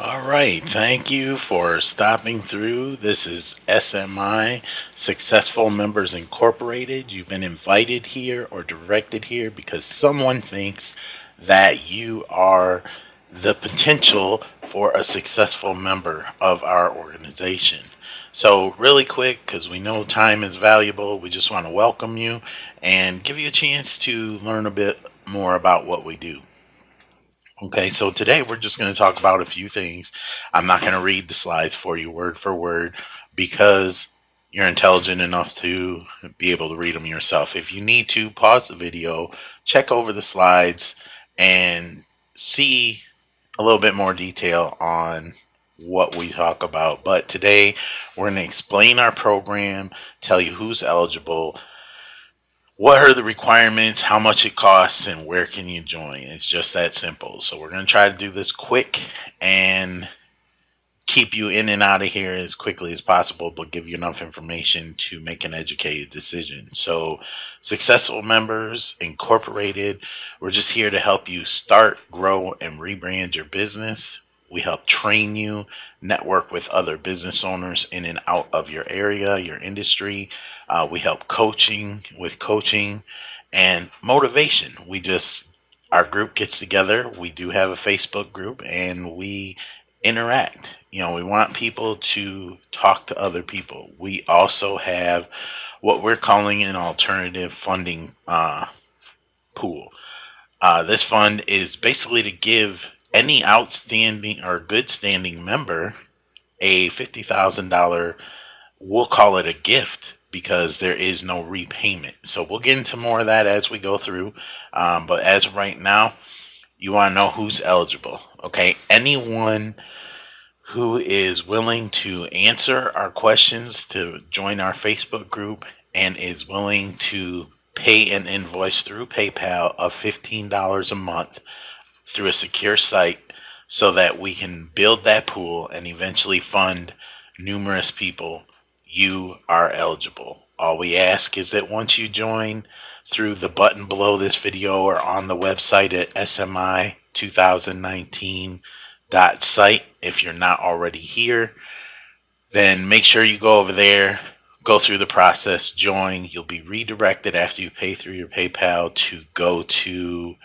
All right, thank you for stopping through. This is SMI, Successful Members Incorporated. You've been invited here or directed here because someone thinks that you are the potential for a successful member of our organization. So, really quick, because we know time is valuable, we just want to welcome you and give you a chance to learn a bit more about what we do. Okay, so today we're just going to talk about a few things. I'm not going to read the slides for you word for word because you're intelligent enough to be able to read them yourself. If you need to, pause the video, check over the slides, and see a little bit more detail on what we talk about. But today we're going to explain our program, tell you who's eligible, what are the requirements, how much it costs, and where can you join. It's just that simple. So we're going to try to do this quick and keep you in and out of here as quickly as possible, but give you enough information to make an educated decision. So, Successful Members Incorporated, we're just here to help you start, grow, and rebrand your business. We help train you, network with other business owners in and out of your area, your industry. We help coaching and motivation. Our group gets together. We do have a Facebook group and we interact. We want people to talk to other people. We also have what we're calling an alternative funding pool. This fund is basically to give any outstanding or good standing member a $50,000, we'll call it a gift because there is no repayment. So we'll get into more of that as we go through. But as of right now, you want to know who's eligible. Okay, anyone who is willing to answer our questions to join our Facebook group and is willing to pay an invoice through PayPal of $15 a month through a secure site so that we can build that pool and eventually fund numerous people, you are eligible. All we ask is that once you join through the button below this video or on the website at smi2019.site, if you're not already here, then make sure you go over there, go through the process, join. You'll be redirected after you pay through your PayPal to go to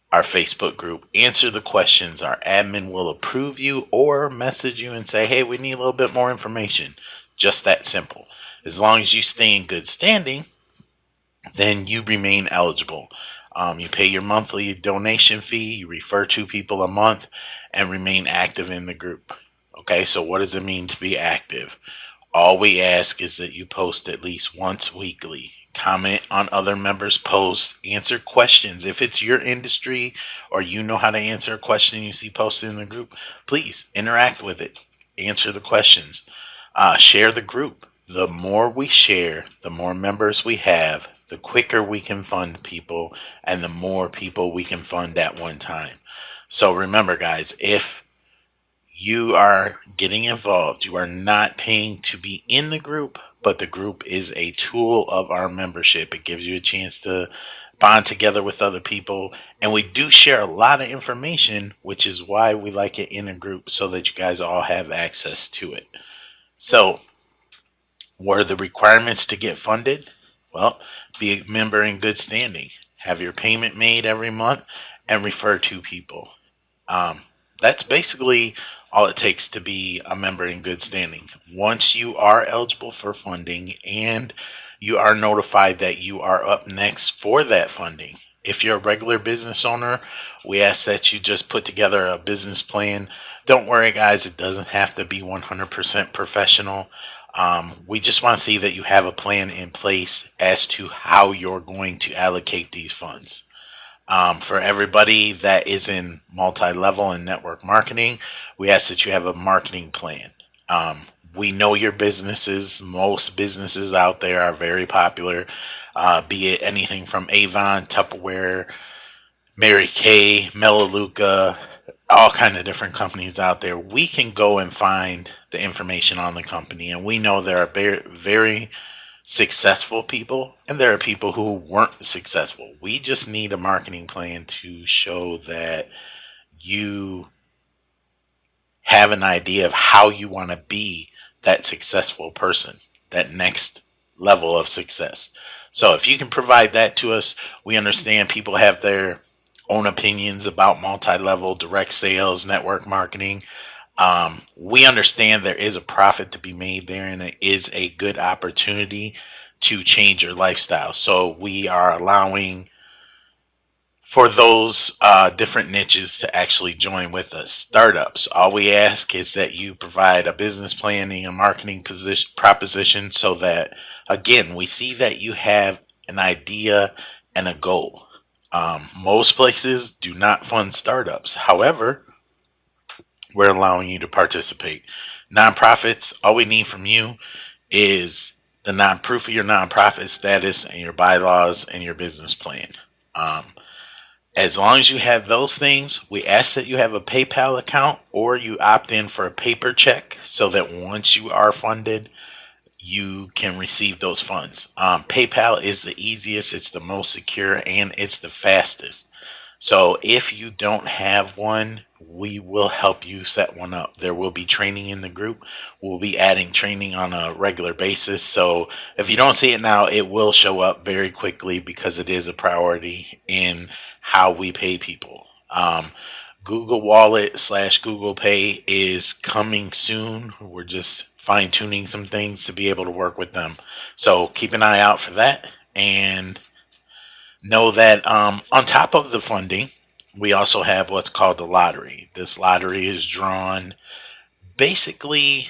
our Facebook group, answer the questions. Our admin will approve you or message you and say, hey, we need a little bit more information. Just that simple. As long as you stay in good standing, then you remain eligible. You pay your monthly donation fee, you refer two people a month, and remain active in the group. Okay, so what does it mean to be active? All we ask is that you post at least once weekly. Comment on other members' posts, answer questions. If it's your industry or you know how to answer a question you see posted in the group, please interact with it. Answer the questions. Share the group. The more we share, the more members we have, the quicker we can fund people, and the more people we can fund at one time. So remember, guys, if you are getting involved, you are not paying to be in the group, but the group is a tool of our membership. It gives you a chance to bond together with other people, and we do share a lot of information, which is why we like it in a group so that you guys all have access to it. So what are the requirements to get funded? Well, be a member in good standing, have your payment made every month, and refer two people. That's basically all it takes to be a member in good standing. Once you are eligible for funding and you are notified that you are up next for that funding, if you're a regular business owner, we ask that you just put together a business plan. Don't worry, guys, it doesn't have to be 100% professional. We just want to see that you have a plan in place as to how you're going to allocate these funds. For everybody that is in multi-level and network marketing, we ask that you have a marketing plan. We know your businesses. Most businesses out there are very popular, be it anything from Avon, Tupperware, Mary Kay, Melaleuca, all kind of different companies out there. We can go and find the information on the company, and we know there are very successful people and there are people who weren't successful. We just need a marketing plan to show that you have an idea of how you want to be that successful person, that next level of success. So if you can provide that to us, we understand people have their own opinions about multi-level direct sales, network marketing. We understand there is a profit to be made there, and it is a good opportunity to change your lifestyle. So we are allowing for those different niches to actually join with us. Startups, all we ask is that you provide a business planning and marketing position proposition, so that again we see that you have an idea and a goal. Most places do not fund startups. However, we're allowing you to participate. Nonprofits, all we need from you is the proof of your nonprofit status and your bylaws and your business plan. Um, as long as you have those things, we ask that you have a PayPal account or you opt in for a paper check, so that once you are funded, you can receive those funds. PayPal is the easiest, it's the most secure, and it's the fastest. So if you don't have one, we will help you set one up. There will be training in the group. We'll be adding training on a regular basis. So if you don't see it now, it will show up very quickly, because it is a priority in how we pay people. Google Wallet / Google Pay is coming soon. We're just fine tuning some things to be able to work with them. So keep an eye out for that. And know that on top of the funding, we also have what's called the lottery. This lottery is drawn basically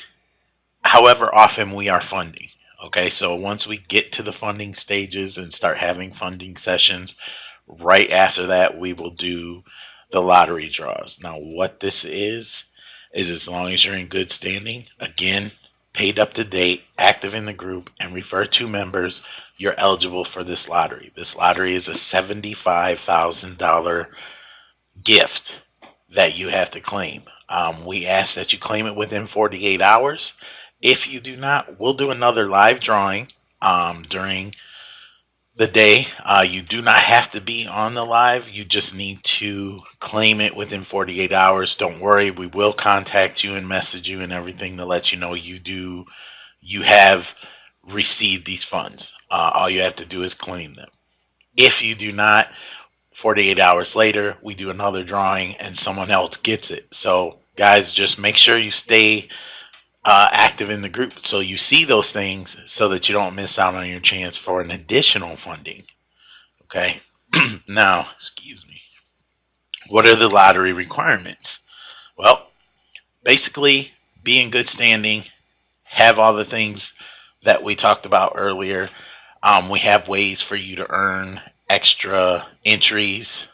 however often we are funding. Okay, so once we get to the funding stages and start having funding sessions, right after that, we will do the lottery draws. Now, what this is as long as you're in good standing, again, paid up to date, active in the group, and refer to members, you're eligible for this lottery. This lottery is a $75,000 gift that you have to claim. We ask that you claim it within 48 hours. If you do not, we'll do another live drawing during the day. You do not have to be on the live. You just need to claim it within 48 hours. Don't worry, we will contact you and message you and everything to let you know you have received these funds. All you have to do is claim them. If you do not, 48 hours later, we do another drawing and someone else gets it. So guys, just make sure you stay active in the group so you see those things, so that you don't miss out on your chance for an additional funding. Okay. Now, excuse me, what are the lottery requirements? Well, basically, be in good standing, have all the things that we talked about earlier. We have ways for you to earn extra entries,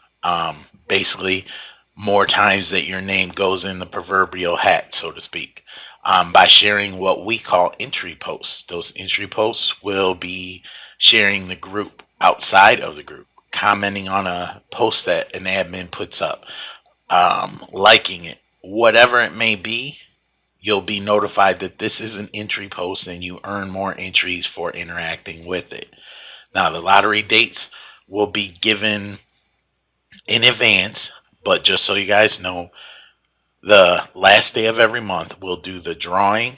basically more times that your name goes in the proverbial hat, so to speak, by sharing what we call entry posts. Those entry posts will be sharing the group outside of the group, commenting on a post that an admin puts up, liking it, whatever it may be. You'll be notified that this is an entry post, and you earn more entries for interacting with it. Now, the lottery dates will be given in advance, but just so you guys know, the last day of every month, we'll do the drawing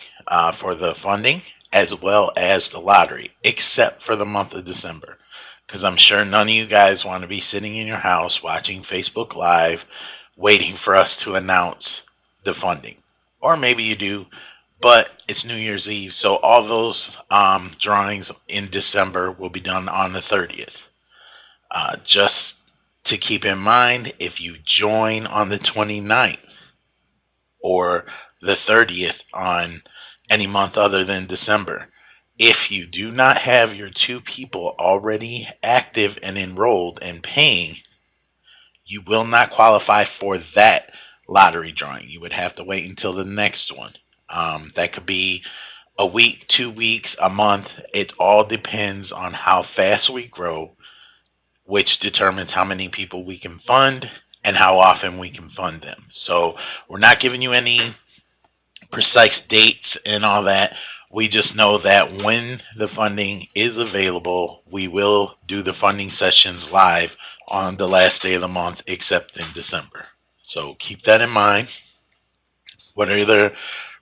for the funding as well as the lottery, except for the month of December. Because I'm sure none of you guys want to be sitting in your house watching Facebook Live waiting for us to announce the funding. Or maybe you do, but it's New Year's Eve, so all those drawings in December will be done on the 30th. Just to keep in mind, if you join on the 29th or the 30th on any month other than December, if you do not have your 2 people already active and enrolled and paying, you will not qualify for that lottery drawing. You would have to wait until the next one. That could be a week, 2 weeks, a month. It all depends on how fast we grow, which determines how many people we can fund and how often we can fund them. So we're not giving you any precise dates and all that. We just know that when the funding is available, we will do the funding sessions live on the last day of the month, except in December. So keep that in mind. What are the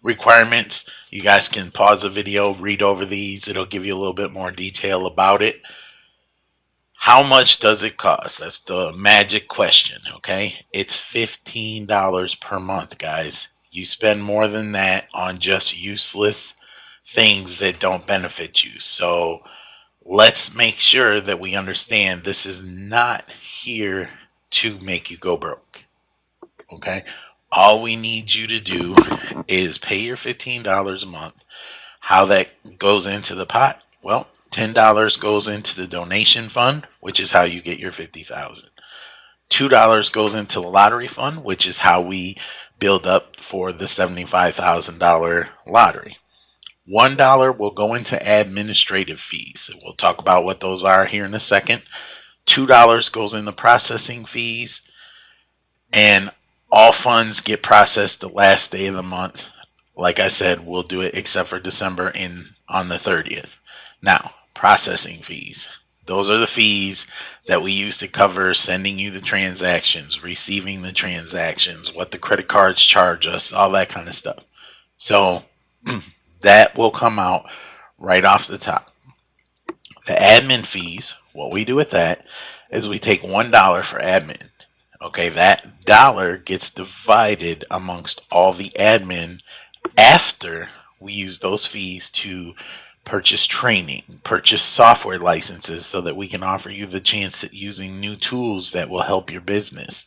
requirements? You guys can pause the video, read over these. It'll give you a little bit more detail about it. How much does it cost? That's the magic question, okay? It's $15 per month, guys. You spend more than that on just useless things that don't benefit you. So let's make sure that we understand this is not here to make you go broke, okay? All we need you to do is pay your $15 a month. How that goes into the pot? Well, $10 goes into the donation fund, which is how you get your 50,000. $2 goes into the lottery fund, which is how we build up for the $75,000 lottery. $1 will go into administrative fees. We'll talk about what those are here in a second. $2 goes into processing fees, and all funds get processed the last day of the month. Like I said, we'll do it except for December on the 30th. Now, processing fees. Those are the fees that we use to cover sending you the transactions, receiving the transactions, what the credit cards charge us, all that kind of stuff. So that will come out right off the top. The admin fees, what we do with that is we take $1 for admin. Okay, that dollar gets divided amongst all the admin after we use those fees to purchase training, purchase software licenses so that we can offer you the chance at using new tools that will help your business.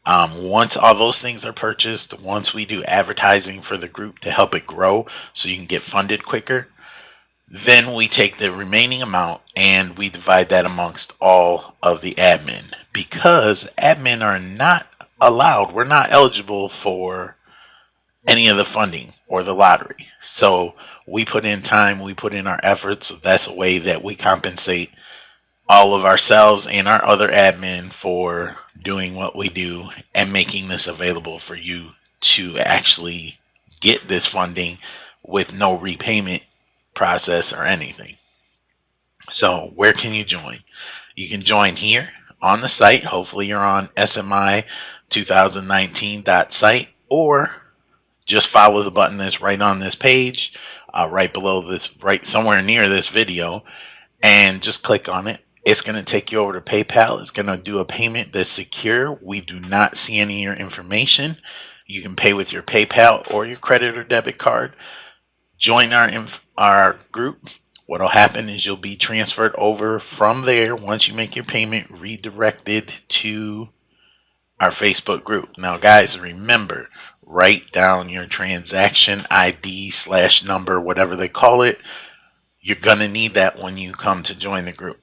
Once all those things are purchased, once we do advertising for the group to help it grow so you can get funded quicker, then we take the remaining amount and we divide that amongst all of the admin, because admin are not allowed. We're not eligible for any of the funding or the lottery. So we put in time, we put in our efforts. So that's a way that we compensate all of ourselves and our other admin for doing what we do and making this available for you to actually get this funding with no repayment process or anything. So where can you join? You can join here on the site. Hopefully you're on smi2019.site, or just follow the button that's right on this page, right below this, right somewhere near this video, and just click on it. It's going to take you over to PayPal. It's going to do a payment that's secure. We do not see any of your information. You can pay with your PayPal or your credit or debit card. Join our group. What will happen is you'll be transferred over from there once you make your payment, redirected to our Facebook group. Now, guys, remember, write down your transaction ID/number, whatever they call it. You're going to need that when you come to join the group.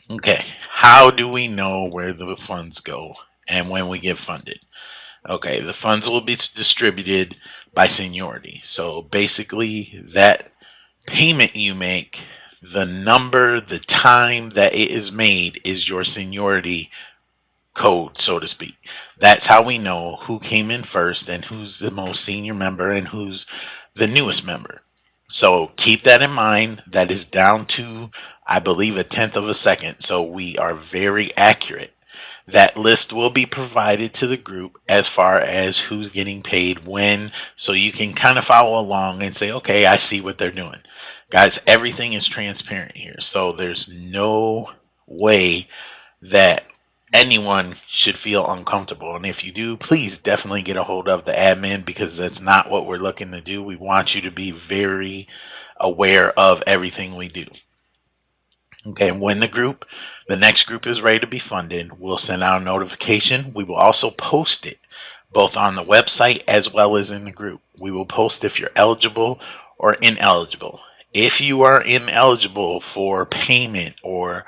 Okay, how do we know where the funds go and when we get funded? Okay, the funds will be distributed by seniority. So basically, that payment you make, the number, the time that it is made is your seniority code, so to speak. That's how we know who came in first and who's the most senior member and who's the newest member. So keep that in mind. That is down to, I believe, 1/10 of a second. So we are very accurate. That list will be provided to the group as far as who's getting paid when, so you can kind of follow along and say, okay, I see what they're doing. Guys, everything is transparent here. So there's no way that anyone should feel uncomfortable. And if you do, please definitely get a hold of the admin, because that's not what we're looking to do. We want you to be very aware of everything we do. Okay, when the next group is ready to be funded, we'll send out a notification. We will also post it both on the website as well as in the group. We will post if you're eligible or ineligible. If you are ineligible for payment or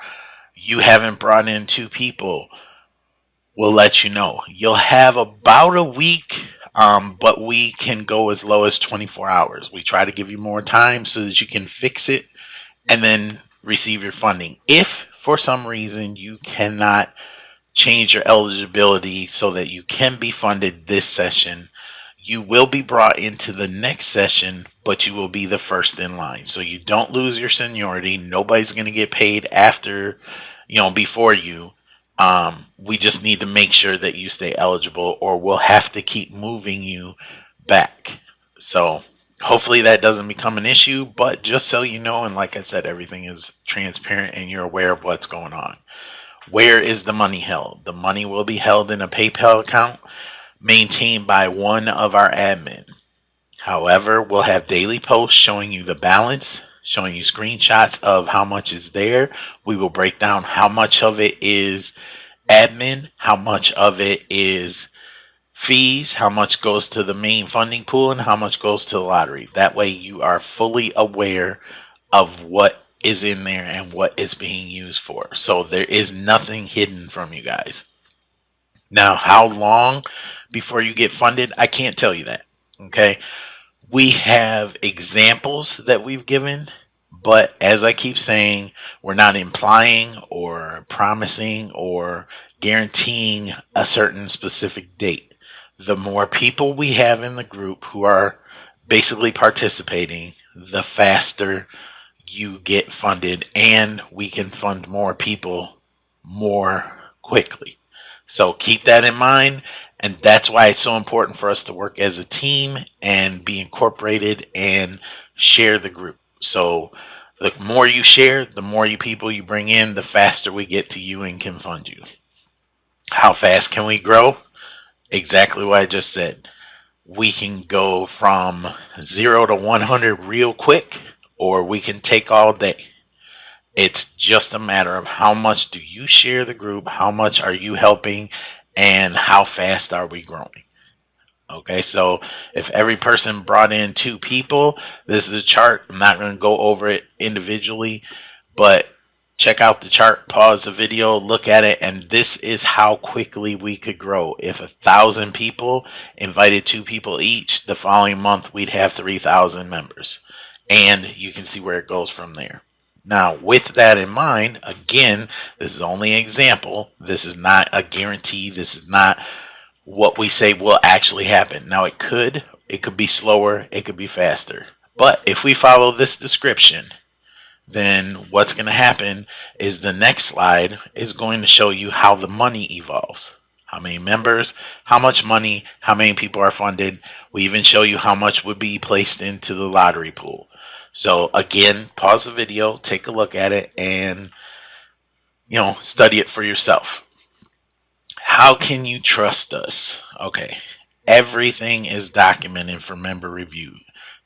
you haven't brought in 2 people, we'll let you know. You'll have about a week, but we can go as low as 24 hours. We try to give you more time so that you can fix it and then receive your funding. If for some reason you cannot change your eligibility so that you can be funded this session, you will be brought into the next session, but you will be the first in line. So you don't lose your seniority. Nobody's going to get paid after, before you. We just need to make sure that you stay eligible, or we'll have to keep moving you back. So hopefully that doesn't become an issue, but just so you know, and like I said, everything is transparent and you're aware of what's going on. Where is the money held? The money will be held in a PayPal account maintained by one of our admin. However, we'll have daily posts showing you the balance, showing you screenshots of how much is there. We will break down how much of it is admin, how much of it is fees, how much goes to the main funding pool, and how much goes to the lottery. That way you are fully aware of what is in there and what it's being used for. So there is nothing hidden from you guys. Now, how long before you get funded? I can't tell you that. Okay. We have examples that we've given, but as I keep saying, we're not implying or promising or guaranteeing a certain specific date. The more people we have in the group who are basically participating, the faster you get funded, and we can fund more people more quickly. So keep that in mind, and that's why it's so important for us to work as a team and be incorporated and share the group. So the more you share, the more you people you bring in, the faster we get to you and can fund you. How fast can we grow? Exactly what I just said. We can go from 0 to 100 real quick, or we can take all day. It's just a matter of how much do you share the group, how much are you helping, and how fast are we growing. Okay, so if every person brought in 2 people, this is a chart. I'm not going to go over it individually, but check out the chart, pause the video, look at it, and this is how quickly we could grow. If 1,000 people invited 2 people each, the following month we'd have 3,000 members. And you can see where it goes from there. Now, with that in mind, again, this is only an example. This is not a guarantee. This is not what we say will actually happen. Now, it could be slower, it could be faster. But if we follow this description, then what's going to happen is the next slide is going to show you how the money evolves. How many members, how much money, how many people are funded. We even show you how much would be placed into the lottery pool. So again, pause the video, take a look at it, and study it for yourself. How can you trust us? Okay, everything is documented for member review.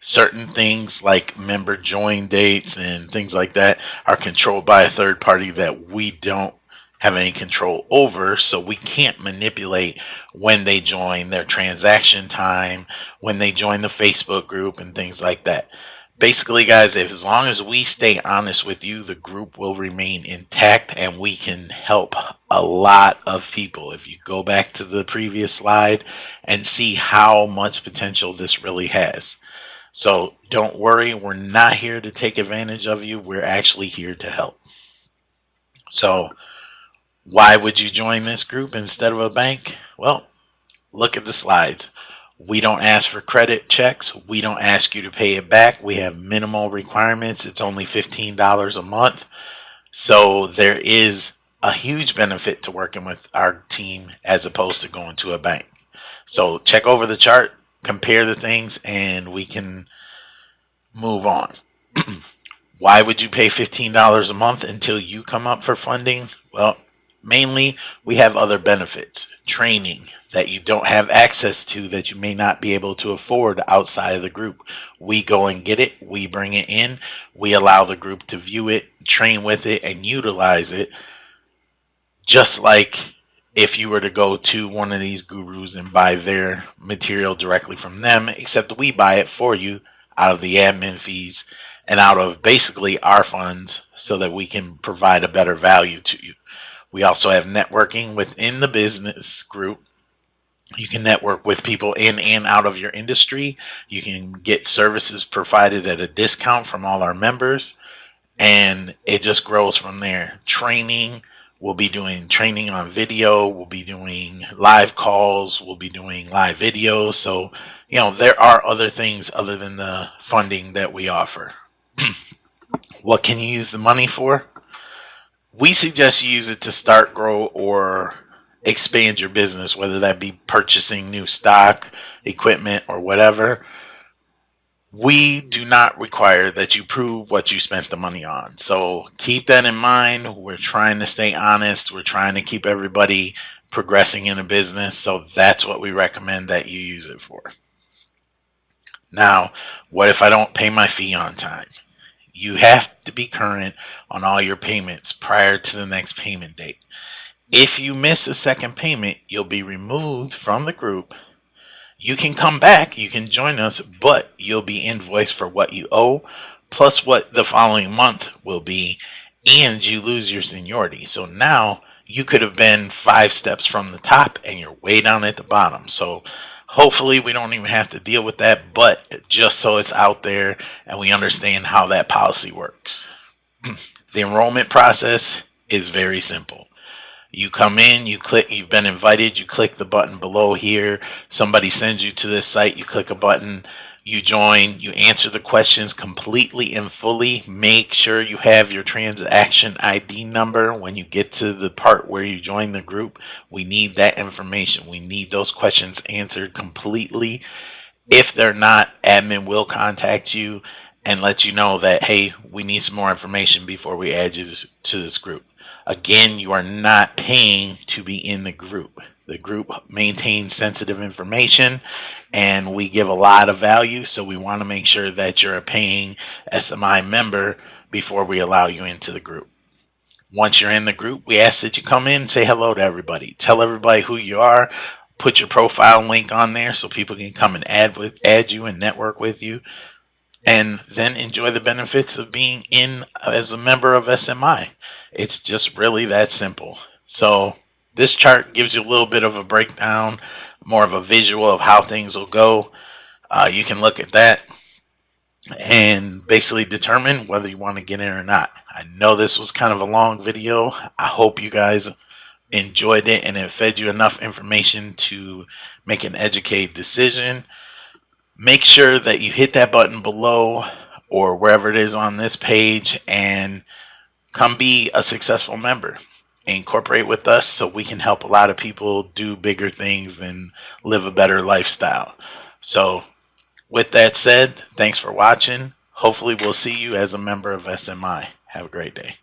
Certain things like member join dates and things like that are controlled by a third party that we don't have any control over, so we can't manipulate when they join, their transaction time, when they join the Facebook group, and things like that. Basically, guys, as long as we stay honest with you, the group will remain intact and we can help a lot of people. If you go back to the previous slide and see how much potential this really has. So don't worry, we're not here to take advantage of you. We're actually here to help. So why would you join this group instead of a bank? Well, look at the slides. We don't ask for credit checks. We don't ask you to pay it back. We have minimal requirements. It's only $15 a month. So there is a huge benefit to working with our team as opposed to going to a bank. So check over the chart, compare the things, and we can move on. Why would you pay $15 a month until you come up for funding? Well, mainly we have other benefits. Training that you don't have access to, that you may not be able to afford outside of the group. We go and get it. We bring it in. We allow the group to view it, train with it, and utilize it. Just like if you were to go to one of these gurus and buy their material directly from them, except we buy it for you out of the admin fees and out of basically our funds so that we can provide a better value to you. We also have networking within the business group. You can network with people in and out of your industry. You can get services provided at a discount from all our members, and it just grows from there. Training, we'll be doing training on video. We'll be doing live calls. We'll be doing live videos. So, there are other things other than the funding that we offer. What can you use the money for? We suggest you use it to start, grow, or expand your business, whether that be purchasing new stock, equipment, or whatever. We do not require that you prove what you spent the money on. So keep that in mind. We're trying to stay honest. We're trying to keep everybody progressing in a business. So that's what we recommend that you use it for. Now, what if I don't pay my fee on time? You have to be current on all your payments prior to the next payment date. If you miss a second payment, you'll be removed from the group. You can come back, you can join us, but you'll be invoiced for what you owe, plus what the following month will be, and you lose your seniority. So now you could have been 5 steps from the top and you're way down at the bottom. So hopefully we don't even have to deal with that, but just so it's out there and we understand how that policy works. The enrollment process is very simple. You come in, you click, you've been invited, you click the button below here. Somebody sends you to this site, you click a button, you join, you answer the questions completely and fully. Make sure you have your transaction ID number when you get to the part where you join the group. We need that information. We need those questions answered completely. If they're not, admin will contact you and let you know that, hey, we need some more information before we add you to this group. Again, you are not paying to be in the group. The group maintains sensitive information and we give a lot of value, so we want to make sure that you're a paying SMI member before we allow you into the group. Once you're in the group, we ask that you come in and say hello to everybody. Tell everybody who you are. Put your profile link on there so people can come and add you and network with you, and then enjoy the benefits of being in as a member of SMI. It's just really that simple. So this chart gives you a little bit of a breakdown, more of a visual of how things will go. You can look at that and basically determine whether you want to get in or not. I know this was kind of a long video. I hope you guys enjoyed it and it fed you enough information to make an educated decision. Make sure that you hit that button below or wherever it is on this page and come be a successful member. Incorporate with us so we can help a lot of people do bigger things and live a better lifestyle. So with that said, thanks for watching. Hopefully we'll see you as a member of SMI. Have a great day.